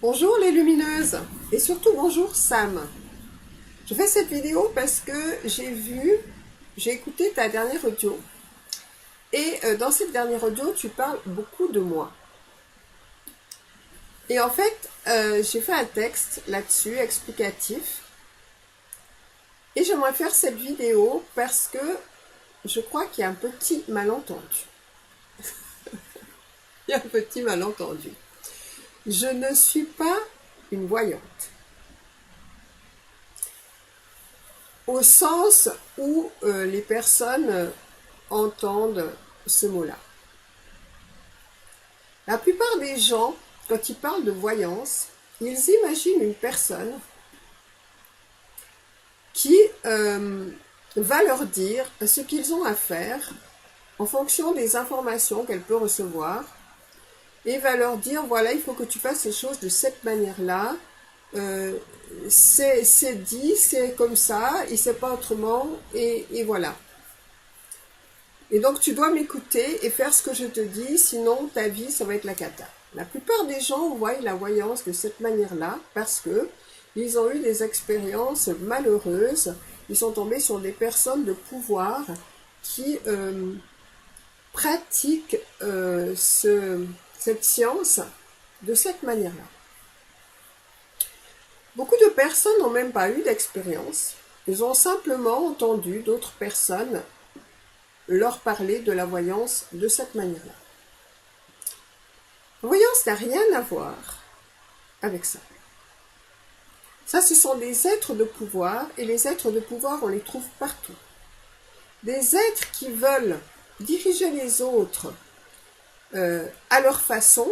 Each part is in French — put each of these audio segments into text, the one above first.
Bonjour les lumineuses et surtout bonjour Sam. Je fais cette vidéo parce que j'ai écouté ta dernière audio et dans cette dernière audio tu parles beaucoup de moi. Et en fait j'ai fait un texte là-dessus explicatif et j'aimerais faire cette vidéo parce que je crois qu'il y a un petit malentendu. Il y a un petit malentendu. Je ne suis pas une voyante. Au sens où les personnes entendent ce mot-là. La plupart des gens, quand ils parlent de voyance, ils imaginent une personne qui va leur dire ce qu'ils ont à faire en fonction des informations qu'elle peut recevoir et va leur dire, voilà, il faut que tu fasses les choses de cette manière-là, c'est dit, c'est comme ça, et c'est pas autrement, et voilà. Et donc tu dois m'écouter et faire ce que je te dis, sinon ta vie, ça va être la cata. La plupart des gens voient la voyance de cette manière-là parce que ils ont eu des expériences malheureuses, ils sont tombés sur des personnes de pouvoir qui pratiquent cette science de cette manière-là. Beaucoup de personnes n'ont même pas eu d'expérience, ils ont simplement entendu d'autres personnes leur parler de la voyance de cette manière-là. La voyance n'a rien à voir avec ça. Ça, ce sont des êtres de pouvoir, et les êtres de pouvoir, on les trouve partout. Des êtres qui veulent diriger les autres à leur façon.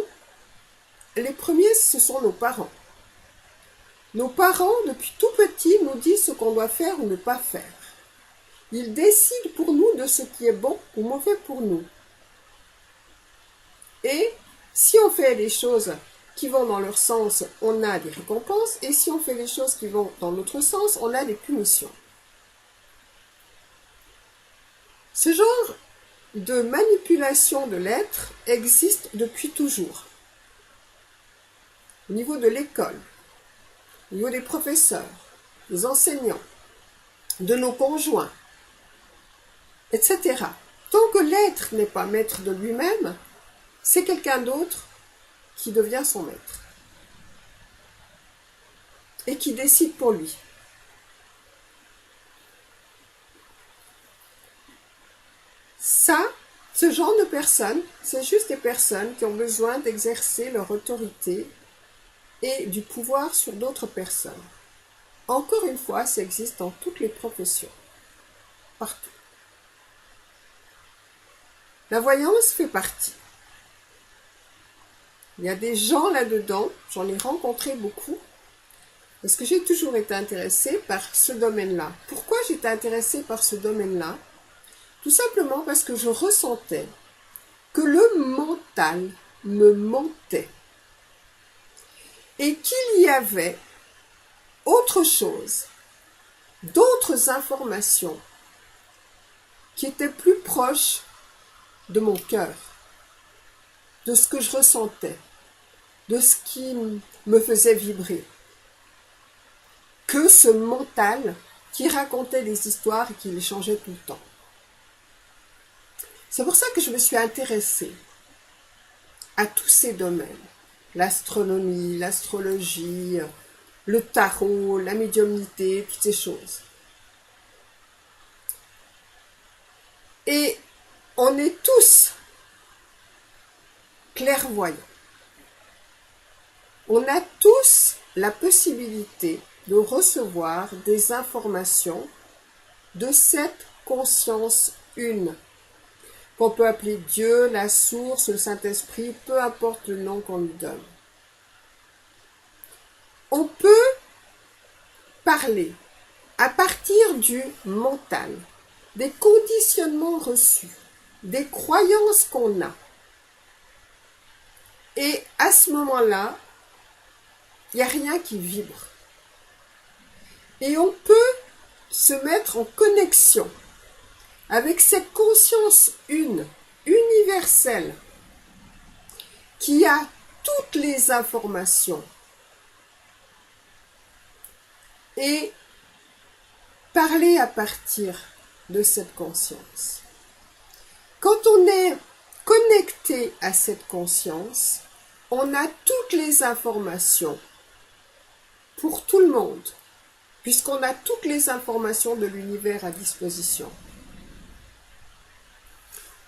Les premiers, ce sont nos parents. Nos parents, depuis tout petit, nous disent ce qu'on doit faire ou ne pas faire. Ils décident pour nous de ce qui est bon ou mauvais pour nous. Et si on fait les choses qui vont dans leur sens, on a des récompenses. Et si on fait les choses qui vont dans l'autre sens, on a des punitions. Ce genre de manipulation de l'être existe depuis toujours. Au niveau de l'école, au niveau des professeurs, des enseignants, de nos conjoints, etc. Tant que l'être n'est pas maître de lui-même, c'est quelqu'un d'autre qui devient son maître et qui décide pour lui. Ça, ce genre de personnes, c'est juste des personnes qui ont besoin d'exercer leur autorité et du pouvoir sur d'autres personnes. Encore une fois, ça existe dans toutes les professions, partout. La voyance fait partie. Il y a des gens là-dedans, j'en ai rencontré beaucoup, parce que j'ai toujours été intéressée par ce domaine-là. Pourquoi j'étais intéressée par ce domaine-là? Tout simplement parce que je ressentais que le mental me mentait et qu'il y avait autre chose, d'autres informations qui étaient plus proches de mon cœur, de ce que je ressentais, de ce qui me faisait vibrer, que ce mental qui racontait des histoires et qui les changeait tout le temps. C'est pour ça que je me suis intéressée à tous ces domaines. L'astronomie, l'astrologie, le tarot, la médiumnité, toutes ces choses. Et on est tous clairvoyants. On a tous la possibilité de recevoir des informations de cette conscience une, qu'on peut appeler Dieu, la source, le Saint-Esprit, peu importe le nom qu'on lui donne. On peut parler à partir du mental, des conditionnements reçus, des croyances qu'on a. Et à ce moment-là, il n'y a rien qui vibre. Et on peut se mettre en connexion avec cette conscience une, universelle, qui a toutes les informations et parler à partir de cette conscience. Quand on est connecté à cette conscience, on a toutes les informations pour tout le monde, puisqu'on a toutes les informations de l'univers à disposition.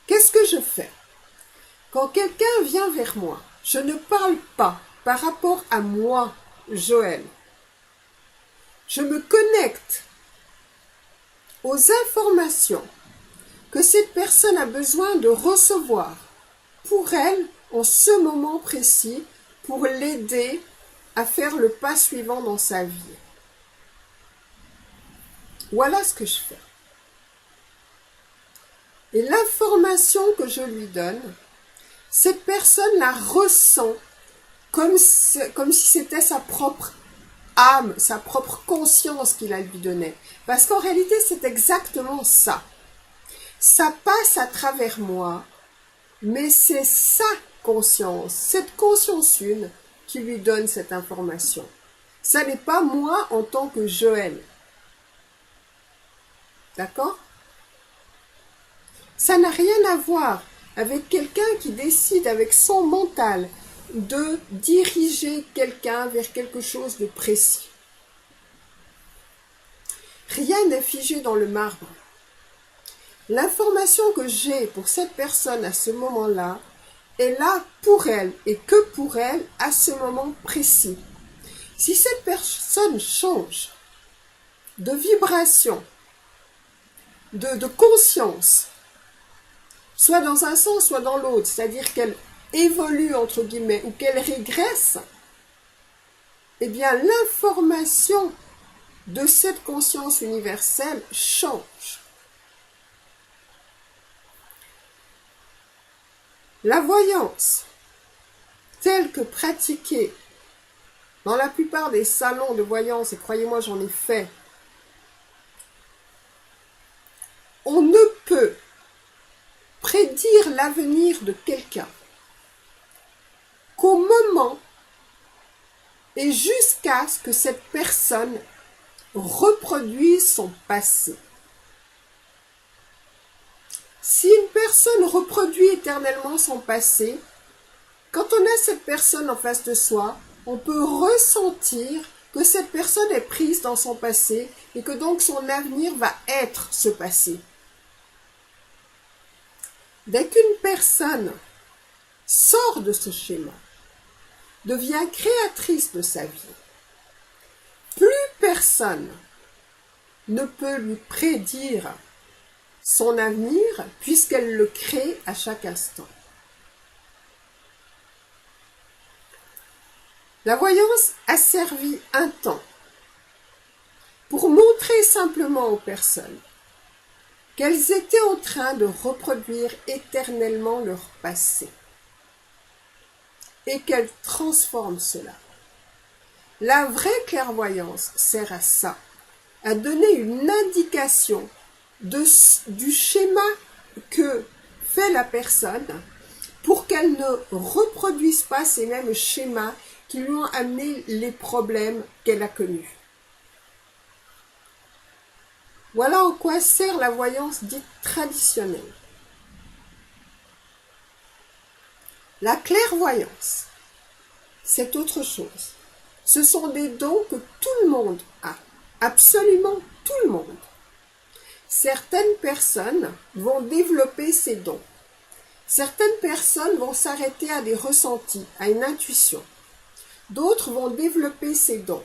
Qu'est-ce que je fais? Quand quelqu'un vient vers moi, je ne parle pas par rapport à moi, Joël. Je me connecte aux informations que cette personne a besoin de recevoir pour elle en ce moment précis pour l'aider à faire le pas suivant dans sa vie. Voilà ce que je fais. Et l'information que je lui donne, cette personne la ressent comme si c'était sa propre âme, sa propre conscience qu'il a lui donnée. Parce qu'en réalité, c'est exactement ça. Ça passe à travers moi, mais c'est sa conscience, cette conscience une, qui lui donne cette information. Ça n'est pas moi en tant que Joël. D'accord? Ça n'a rien à voir avec quelqu'un qui décide avec son mental de diriger quelqu'un vers quelque chose de précis. Rien n'est figé dans le marbre. L'information que j'ai pour cette personne à ce moment-là est là pour elle et que pour elle à ce moment précis. Si cette personne change de vibration, de conscience, soit dans un sens, soit dans l'autre, c'est-à-dire qu'elle évolue, entre guillemets, ou qu'elle régresse, eh bien l'information de cette conscience universelle change. La voyance, telle que pratiquée dans la plupart des salons de voyance, et croyez-moi j'en ai fait, on ne peut prédire l'avenir de quelqu'un qu'au moment et jusqu'à ce que cette personne reproduise son passé. Si une personne reproduit éternellement son passé, quand on a cette personne en face de soi, on peut ressentir que cette personne est prise dans son passé et que donc son avenir va être ce passé. Dès qu'une personne sort de ce schéma, devient créatrice de sa vie, plus personne ne peut lui prédire son avenir puisqu'elle le crée à chaque instant. La voyance a servi un temps pour montrer simplement aux personnes qu'elles étaient en train de reproduire éternellement leur passé et qu'elles transforment cela. La vraie clairvoyance sert à ça, à donner une indication du schéma que fait la personne pour qu'elle ne reproduise pas ces mêmes schémas qui lui ont amené les problèmes qu'elle a connus. Voilà en quoi sert la voyance dite traditionnelle. La clairvoyance, c'est autre chose. Ce sont des dons que tout le monde a, absolument tout le monde. Certaines personnes vont développer ces dons. Certaines personnes vont s'arrêter à des ressentis, à une intuition. D'autres vont développer ces dons.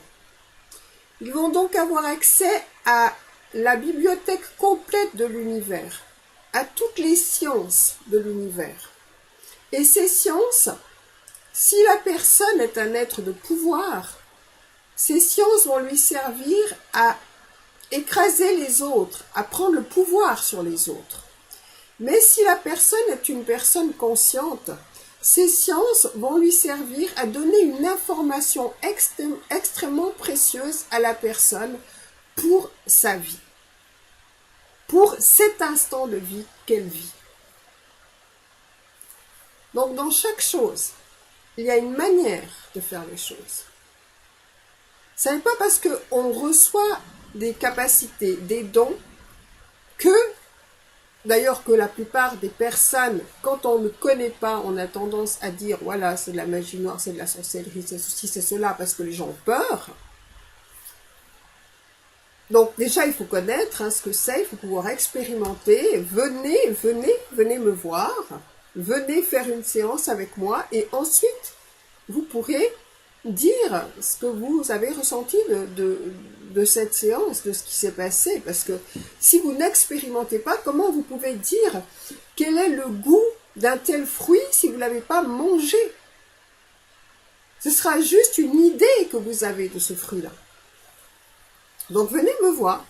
Ils vont donc avoir accès à la bibliothèque complète de l'univers, à toutes les sciences de l'univers. Et ces sciences, si la personne est un être de pouvoir, ces sciences vont lui servir à écraser les autres, à prendre le pouvoir sur les autres. Mais si la personne est une personne consciente, ces sciences vont lui servir à donner une information extrêmement précieuse à la personne pour sa vie, pour cet instant de vie qu'elle vit. Donc dans chaque chose, il y a une manière de faire les choses. Ce n'est pas parce qu'on reçoit des capacités, des dons, que, d'ailleurs que la plupart des personnes, quand on ne connaît pas, on a tendance à dire, voilà, c'est de la magie noire, c'est de la sorcellerie, c'est ceci, c'est cela, parce que les gens ont peur. Donc déjà, il faut connaître hein, ce que c'est, il faut pouvoir expérimenter. Venez me voir, venez faire une séance avec moi, et ensuite, vous pourrez dire ce que vous avez ressenti de cette séance, de ce qui s'est passé. Parce que si vous n'expérimentez pas, comment vous pouvez dire quel est le goût d'un tel fruit si vous ne l'avez pas mangé? Ce sera juste une idée que vous avez de ce fruit-là. Donc venez me voir.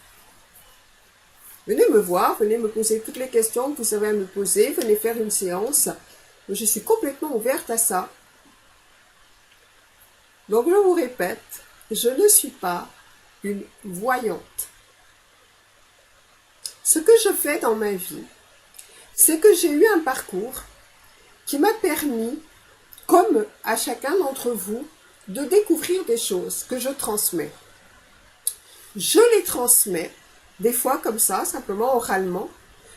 Venez me voir, venez me poser toutes les questions que vous avez à me poser, venez faire une séance. Je suis complètement ouverte à ça. Donc je vous répète, je ne suis pas une voyante. Ce que je fais dans ma vie, c'est que j'ai eu un parcours qui m'a permis, comme à chacun d'entre vous, de découvrir des choses que je transmets. Je les transmets, des fois comme ça, simplement oralement.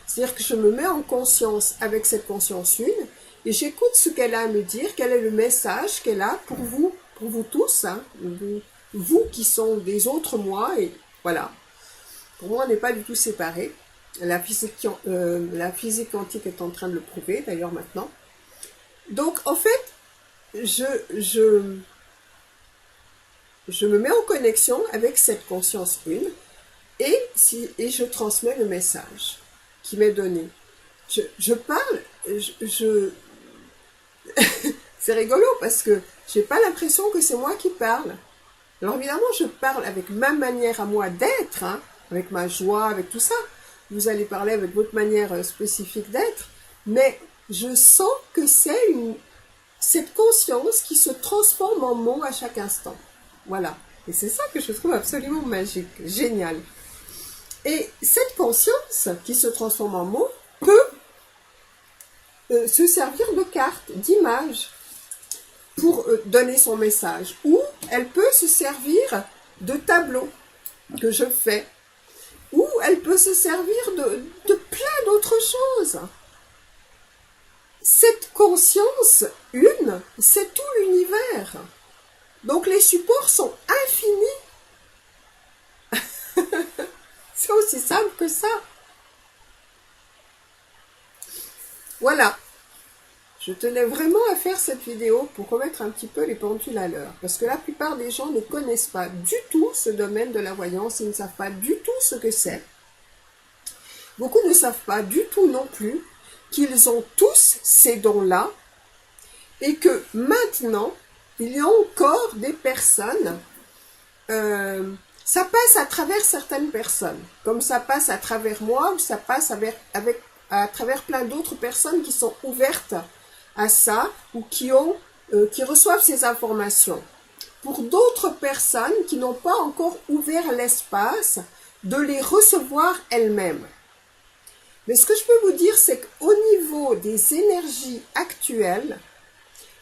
C'est-à-dire que je me mets en conscience avec cette conscience une, et j'écoute ce qu'elle a à me dire, quel est le message qu'elle a pour vous tous, hein, vous qui sont des autres moi, et voilà. Pour moi, on n'est pas du tout séparés. La physique quantique est en train de le prouver, d'ailleurs, maintenant. Donc, en fait, je me mets en connexion avec cette conscience une, et je transmets le message qui m'est donné. Je parle, c'est rigolo parce que j'ai pas l'impression que c'est moi qui parle. Alors évidemment, je parle avec ma manière à moi d'être, hein, avec ma joie, avec tout ça. Vous allez parler avec votre manière spécifique d'être, mais je sens que c'est cette conscience qui se transforme en mots à chaque instant. Voilà. Et c'est ça que je trouve absolument magique, génial. Et cette conscience qui se transforme en mots peut se servir de carte, d'image, pour donner son message. Ou elle peut se servir de tableau que je fais. Ou elle peut se servir de plein d'autres choses. Cette conscience une, c'est tout l'univers. Donc les supports sont infinis. C'est aussi simple que ça. Voilà. Je tenais vraiment à faire cette vidéo pour remettre un petit peu les pendules à l'heure. Parce que la plupart des gens ne connaissent pas du tout ce domaine de la voyance. Ils ne savent pas du tout ce que c'est. Beaucoup ne savent pas du tout non plus qu'ils ont tous ces dons-là. Et que maintenant, il y a encore des personnes... ça passe à travers certaines personnes. Comme ça passe à travers moi, ou ça passe à travers plein d'autres personnes qui sont ouvertes à ça ou qui reçoivent ces informations. Pour d'autres personnes qui n'ont pas encore ouvert l'espace de les recevoir elles-mêmes. Mais ce que je peux vous dire, c'est qu'au niveau des énergies actuelles,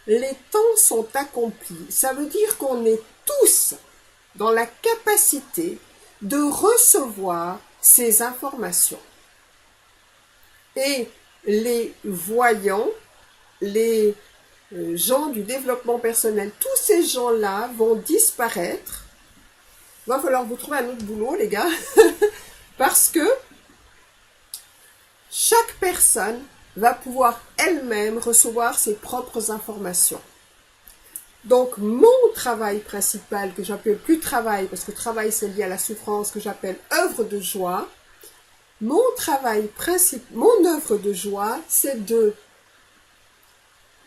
les temps sont accomplis. Ça veut dire qu'on est tous dans la capacité de recevoir ces informations. Et les voyants, les gens du développement personnel, tous ces gens-là vont disparaître. Il va falloir vous trouver un autre boulot, les gars, parce que chaque personne va pouvoir elle-même recevoir ses propres informations. Donc, mon travail principal, que j'appelle plus travail, parce que travail c'est lié à la souffrance, que j'appelle œuvre de joie, mon travail principal, mon œuvre de joie, c'est de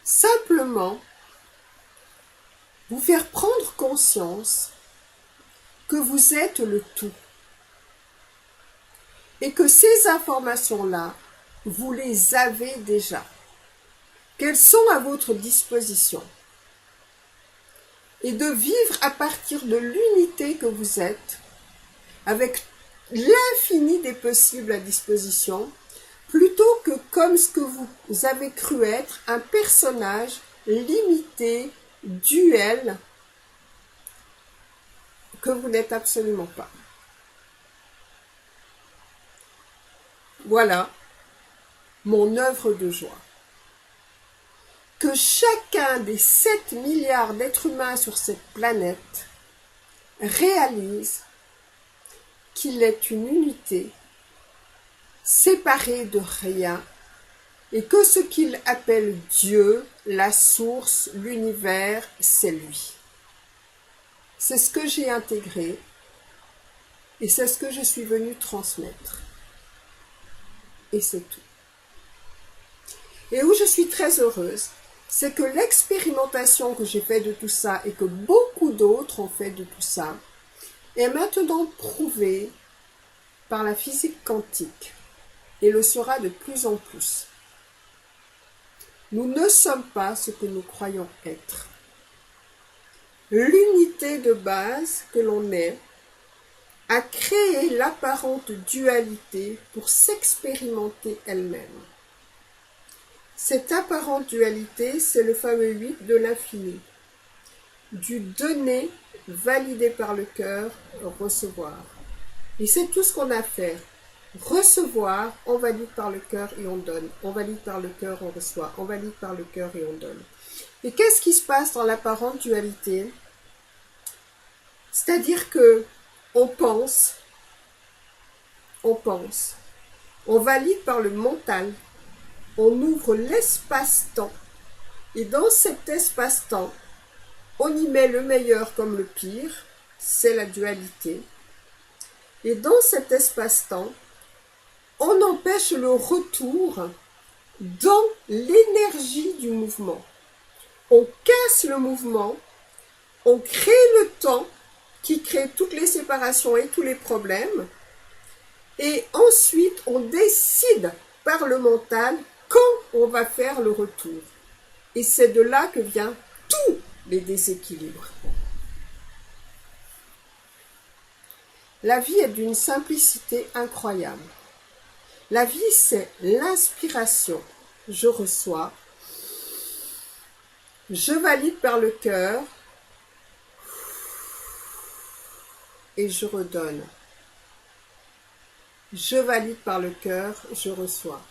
simplement vous faire prendre conscience que vous êtes le tout. Et que ces informations-là, vous les avez déjà. Qu'elles sont à votre disposition. Et de vivre à partir de l'unité que vous êtes, avec l'infini des possibles à disposition, plutôt que comme ce que vous avez cru être, un personnage limité, duel, que vous n'êtes absolument pas. Voilà mon œuvre de joie. Que chacun des 7 milliards d'êtres humains sur cette planète réalise qu'il est une unité, séparée de rien, et que ce qu'il appelle Dieu, la source, l'univers, c'est lui. C'est ce que j'ai intégré et c'est ce que je suis venue transmettre. Et c'est tout. Et où je suis très heureuse, c'est que l'expérimentation que j'ai faite de tout ça et que beaucoup d'autres ont fait de tout ça est maintenant prouvée par la physique quantique et le sera de plus en plus. Nous ne sommes pas ce que nous croyons être. L'unité de base que l'on est a créé l'apparente dualité pour s'expérimenter elle-même. Cette apparente dualité, c'est le fameux 8 de l'infini. Du donner, validé par le cœur, recevoir. Et c'est tout ce qu'on a à faire. Recevoir, on valide par le cœur et on donne. On valide par le cœur, on reçoit. On valide par le cœur et on donne. Et qu'est-ce qui se passe dans l'apparente dualité? C'est-à-dire que on pense, on valide par le mental, on ouvre l'espace-temps. Et dans cet espace-temps, on y met le meilleur comme le pire, c'est la dualité. Et dans cet espace-temps, on empêche le retour dans l'énergie du mouvement. On casse le mouvement, on crée le temps qui crée toutes les séparations et tous les problèmes, et ensuite on décide par le mental quand on va faire le retour. Et c'est de là que viennent tous les déséquilibres. La vie est d'une simplicité incroyable. La vie, c'est l'inspiration. Je reçois, je valide par le cœur et je redonne. Je valide par le cœur, je reçois.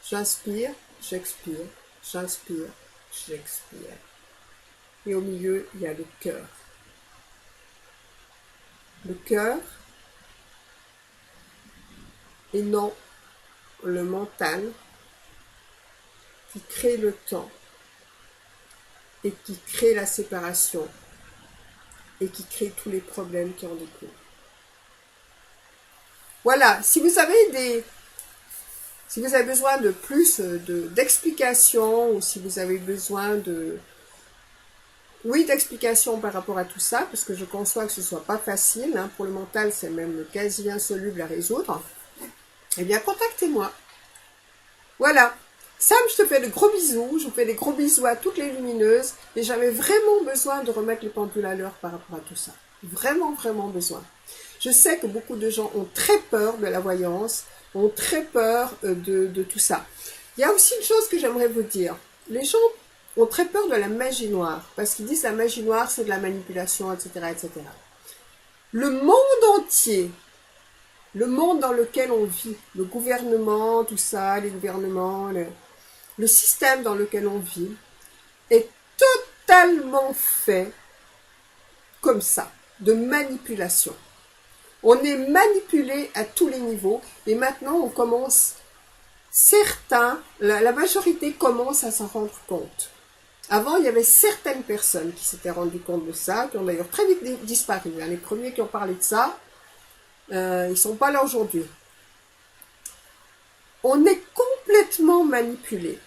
J'inspire, j'expire, j'inspire, j'expire. Et au milieu, il y a le cœur. Le cœur et non le mental qui crée le temps et qui crée la séparation et qui crée tous les problèmes qui en découlent. Voilà, si vous avez besoin de plus d'explications ou si vous avez besoin d'explications par rapport à tout ça, parce que je conçois que ce ne soit pas facile, hein, pour le mental c'est même quasi insoluble à résoudre, eh bien contactez-moi. Voilà. Sam, je te fais de gros bisous, je vous fais des gros bisous à toutes les lumineuses, et j'avais vraiment besoin de remettre les pendules à l'heure par rapport à tout ça. Vraiment, vraiment besoin. Je sais que beaucoup de gens ont très peur de la voyance, ont très peur de tout ça. Il y a aussi une chose que j'aimerais vous dire. Les gens ont très peur de la magie noire, parce qu'ils disent la magie noire, c'est de la manipulation, etc., etc. Le monde entier, le monde dans lequel on vit, le gouvernement, tout ça, les gouvernements, le système dans lequel on vit, est totalement fait comme ça, de manipulation. On est manipulé à tous les niveaux et maintenant on commence, la majorité commence à s'en rendre compte. Avant, il y avait certaines personnes qui s'étaient rendues compte de ça, qui ont d'ailleurs très vite disparu. Les premiers qui ont parlé de ça, ils ne sont pas là aujourd'hui. On est complètement manipulé,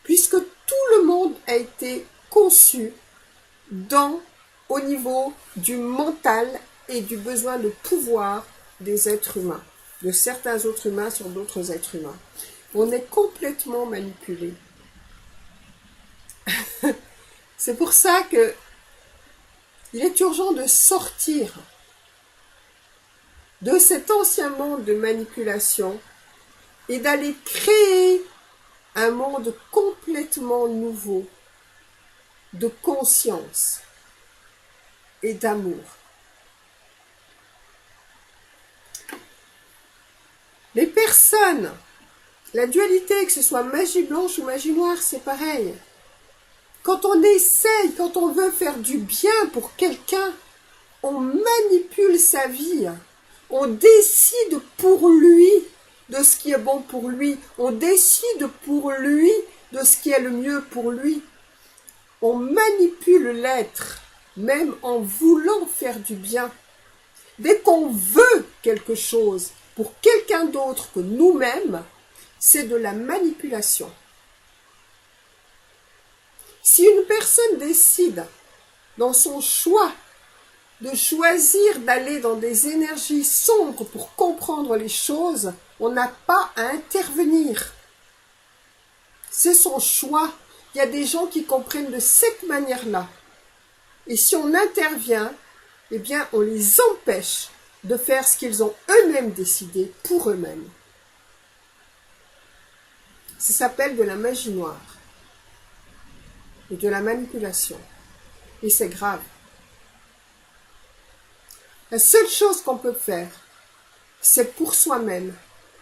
puisque tout le monde a été conçu au niveau du mental et du besoin de pouvoir des êtres humains, de certains autres humains sur d'autres êtres humains. On est complètement manipulé. C'est pour ça que il est urgent de sortir de cet ancien monde de manipulation et d'aller créer un monde complètement nouveau de conscience. et d'amour. Les personnes, la dualité, que ce soit magie blanche ou magie noire, c'est pareil. Quand on essaye, quand on veut faire du bien pour quelqu'un, on manipule sa vie. On décide pour lui de ce qui est bon pour lui. On décide pour lui de ce qui est le mieux pour lui. On manipule l'être, même en voulant faire du bien. Dès qu'on veut quelque chose pour quelqu'un d'autre que nous-mêmes, c'est de la manipulation. Si une personne décide, dans son choix, de choisir d'aller dans des énergies sombres pour comprendre les choses, on n'a pas à intervenir. C'est son choix. Il y a des gens qui comprennent de cette manière-là. Et si on intervient, eh bien, on les empêche de faire ce qu'ils ont eux-mêmes décidé pour eux-mêmes. Ça s'appelle de la magie noire et de la manipulation. Et c'est grave. La seule chose qu'on peut faire, c'est pour soi-même,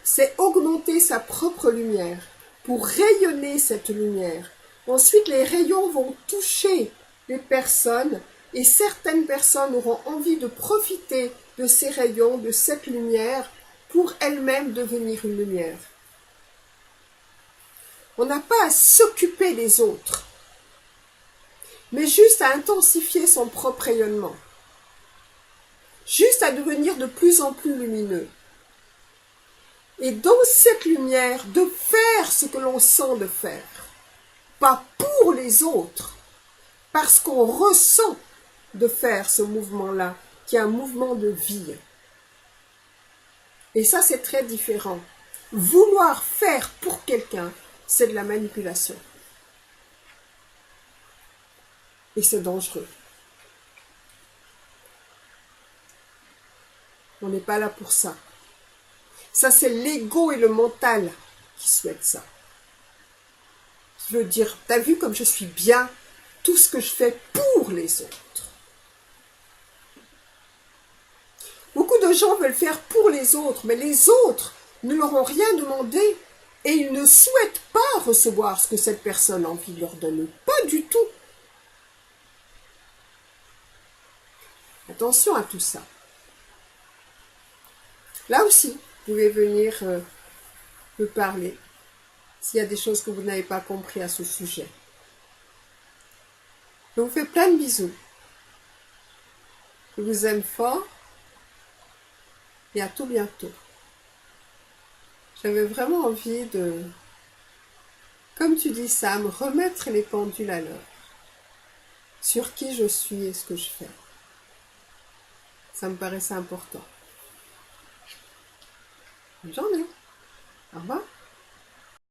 c'est augmenter sa propre lumière, pour rayonner cette lumière. Ensuite, les rayons vont toucher les personnes et certaines personnes auront envie de profiter de ces rayons, de cette lumière, pour elles-mêmes devenir une lumière. On n'a pas à s'occuper des autres, mais juste à intensifier son propre rayonnement. Juste à devenir de plus en plus lumineux. Et dans cette lumière, de faire ce que l'on sent de faire. Pas pour les autres, parce qu'on ressent de faire ce mouvement-là, qui est un mouvement de vie. Et ça, c'est très différent. Vouloir faire pour quelqu'un, c'est de la manipulation. Et c'est dangereux. On n'est pas là pour ça. Ça, c'est l'ego et le mental qui souhaitent ça. Je veux dire, t'as vu comme je suis bien, tout ce que je fais pour les autres. Beaucoup de gens veulent faire pour les autres, mais les autres ne leur ont rien demandé et ils ne souhaitent pas recevoir ce que cette personne a envie de leur donner. Pas du tout. Attention à tout ça. Là aussi, vous pouvez venir me parler s'il y a des choses que vous n'avez pas compris à ce sujet. Je vous fais plein de bisous. Je vous aime fort et à tout bientôt. J'avais vraiment envie de, comme tu dis Sam, remettre les pendules à l'heure sur qui je suis et ce que je fais. Ça me paraissait important. Bonne journée. Au revoir.